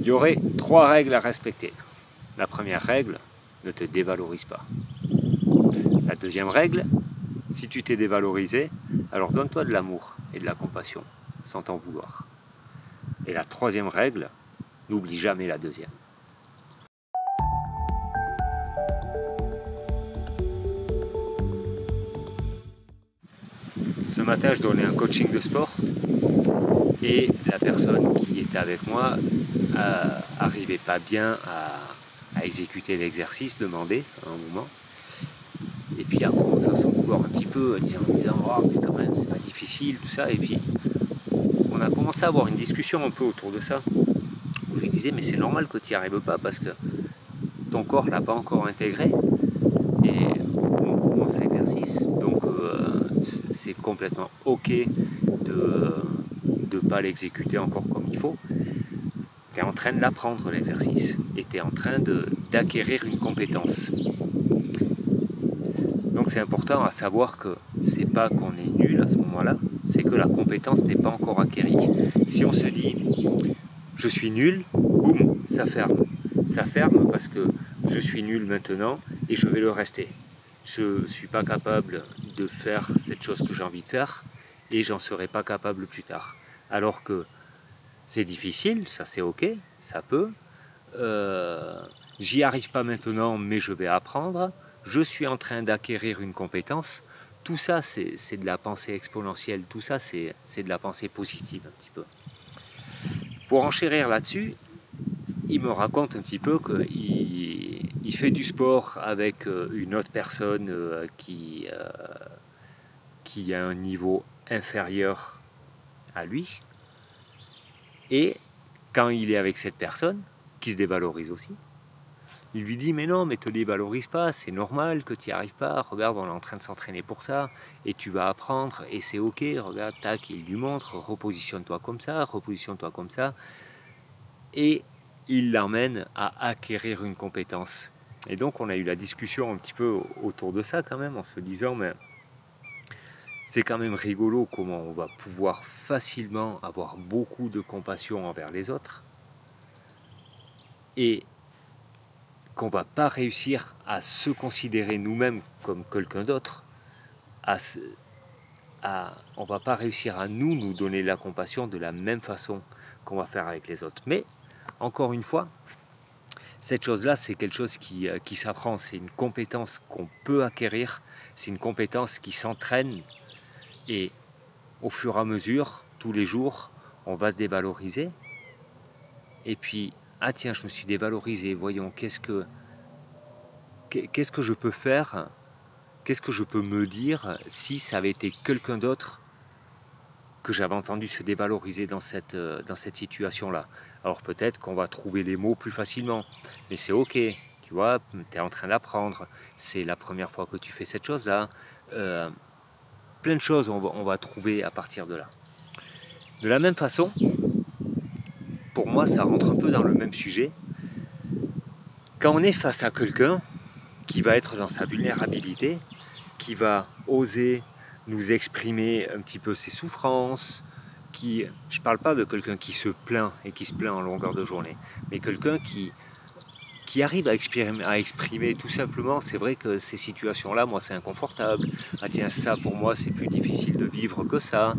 Il y aurait 3 règles à respecter. La première règle, ne te dévalorise pas. La deuxième règle, si tu t'es dévalorisé, alors donne-toi de l'amour et de la compassion, sans t'en vouloir. Et la troisième règle, n'oublie jamais la deuxième. Ce matin, je donnais un coaching de sport et la personne qui était avec moi n'arrivait pas bien à exécuter l'exercice demandé à un moment. Et puis elle commence à s'en vouloir un petit peu, en disant oh, mais quand même c'est pas difficile, tout ça. Et puis on a commencé à avoir une discussion un peu autour de ça. Où je lui disais mais c'est normal que tu n'y arrives pas parce que ton corps l'a pas encore intégré. Et on commence l'exercice, donc c'est complètement ok de ne pas l'exécuter encore comme il faut. Tu es en train de l'apprendre l'exercice et tu es en train d'acquérir une compétence. Donc c'est important à savoir que c'est pas qu'on est nul à ce moment-là, c'est que la compétence n'est pas encore acquérie. Si on se dit je suis nul, boum, ça ferme. Ça ferme parce que je suis nul maintenant et je vais le rester. Je ne suis pas capable de faire cette chose que j'ai envie de faire et j'en serai pas capable plus tard. Alors que c'est difficile, ça c'est ok, ça peut. J'y arrive pas maintenant mais je vais apprendre. Je suis en train d'acquérir une compétence. Tout ça c'est de la pensée exponentielle, tout ça c'est de la pensée positive un petit peu. Pour enchérir là-dessus, il me raconte un petit peu qu'il fait du sport avec une autre personne qui a un niveau inférieur à lui. Et quand il est avec cette personne, qui se dévalorise aussi, il lui dit mais non, mais te dévalorise pas, c'est normal que tu n'y arrives pas, regarde on est en train de s'entraîner pour ça, et tu vas apprendre, et c'est ok, regarde, tac, il lui montre, repositionne-toi comme ça, et il l'emmène à acquérir une compétence. Et donc on a eu la discussion un petit peu autour de ça quand même, en se disant mais c'est quand même rigolo comment on va pouvoir facilement avoir beaucoup de compassion envers les autres, et qu'on ne va pas réussir à se considérer nous-mêmes comme quelqu'un d'autre, on ne va pas réussir à nous donner la compassion de la même façon qu'on va faire avec les autres. Mais, encore une fois, cette chose-là, c'est quelque chose qui s'apprend, c'est une compétence qu'on peut acquérir, c'est une compétence qui s'entraîne, et au fur et à mesure, tous les jours, on va se dévaloriser, et puis, ah tiens, je me suis dévalorisé, voyons, qu'est-ce que je peux faire, qu'est-ce que je peux me dire si ça avait été quelqu'un d'autre que j'avais entendu se dévaloriser dans cette situation-là. Alors peut-être qu'on va trouver les mots plus facilement, mais c'est ok, tu vois, tu es en train d'apprendre, c'est la première fois que tu fais cette chose-là, plein de choses on va trouver à partir de là. De la même façon, pour moi ça rentre un peu dans le même sujet, quand on est face à quelqu'un qui va être dans sa vulnérabilité, qui va oser nous exprimer un petit peu ses souffrances, je ne parle pas de quelqu'un qui se plaint et qui se plaint en longueur de journée, mais quelqu'un qui arrive à exprimer tout simplement, c'est vrai que ces situations-là, moi c'est inconfortable, ah tiens ça pour moi c'est plus difficile de vivre que ça,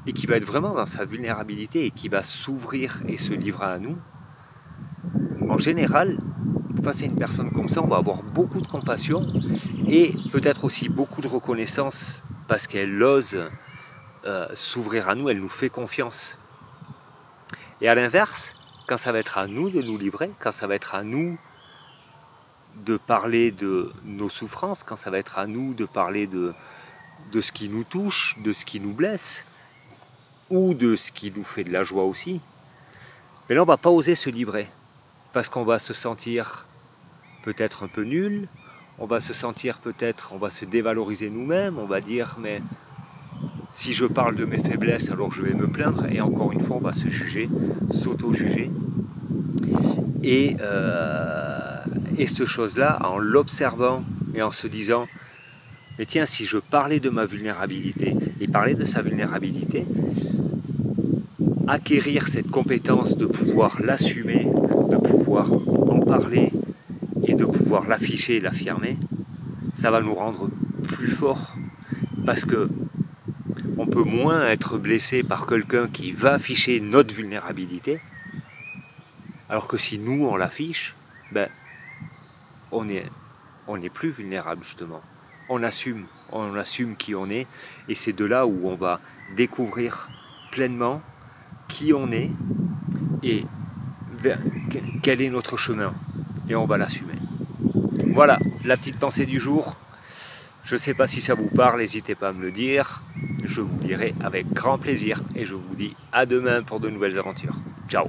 et qui va être vraiment dans sa vulnérabilité et qui va s'ouvrir et se livrer à nous. En général, face à une personne comme ça, on va avoir beaucoup de compassion et peut-être aussi beaucoup de reconnaissance parce qu'elle ose s'ouvrir à nous, elle nous fait confiance. Et à l'inverse, quand ça va être à nous de nous livrer, quand ça va être à nous de parler de nos souffrances, quand ça va être à nous de parler de ce qui nous touche, de ce qui nous blesse, ou de ce qui nous fait de la joie aussi, mais là on ne va pas oser se livrer, parce qu'on va se sentir peut-être un peu nul, on va se sentir peut-être, on va se dévaloriser nous-mêmes, on va dire mais si je parle de mes faiblesses alors je vais me plaindre, et encore une fois on va se juger, s'auto-juger, et cette chose-là, en l'observant et en se disant mais tiens, si je parlais de ma vulnérabilité et parlais de sa vulnérabilité, acquérir cette compétence de pouvoir l'assumer, de pouvoir en parler et de pouvoir l'afficher, l'affirmer, ça va nous rendre plus forts parce que on peut moins être blessé par quelqu'un qui va afficher notre vulnérabilité, alors que si nous on l'affiche, ben, on est plus vulnérable justement. On assume qui on est, et c'est de là où on va découvrir pleinement qui on est et quel est notre chemin, et on va l'assumer. Voilà, la petite pensée du jour. Je ne sais pas si ça vous parle, n'hésitez pas à me le dire. Je vous lirai avec grand plaisir et je vous dis à demain pour de nouvelles aventures. Ciao!